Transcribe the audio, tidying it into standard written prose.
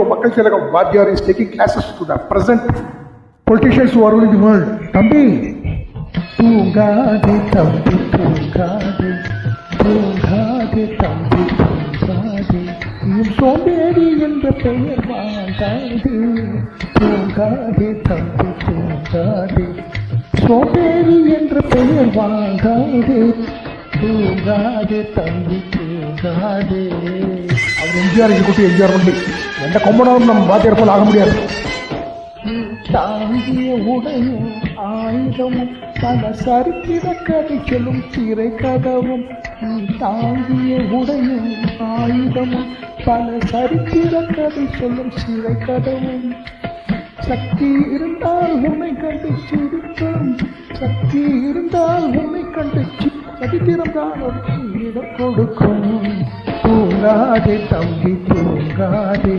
Makkal Tilakam Vadiyar is taking classes to the present politicians who are ruling the world. Tambi, தூங்காதே தம்பி தூங்காதே, தூங்காதே தம்பி தூங்காதே, நீயும் சோம்பேறி என்ற பெயர் வாங்காதே. தூங்காதே தம்பி தூங்காதே, சோம்பேறி என்ற பெயர் வாங்காதே. தூங்காதே தம்பி தூங்காதே. அவர் எம்ஜிஆர் குட்டி எம்ஜிஆர் பண்ணி எந்த கொம்பனாலும் நம்ம வாத்தியார் போல் ஆக முடியாது. தாங்கிய உடையும் ஆயுதமும் பல சரித்திர கதை சொல்லும் சிறை கதவும். தாங்கிய உடையும் ஆயுதமும் பல சரித்திர கதை சொல்லும் சிறை கதவும். சக்தி இருந்தால் உன்னை கண்டு சிரிக்கும், சக்தி இருந்தால் உன்னை கண்டு சரித்திரம் தான் இடம் கொடுக்கும். தூங்காதே தம்பி தூங்காதே.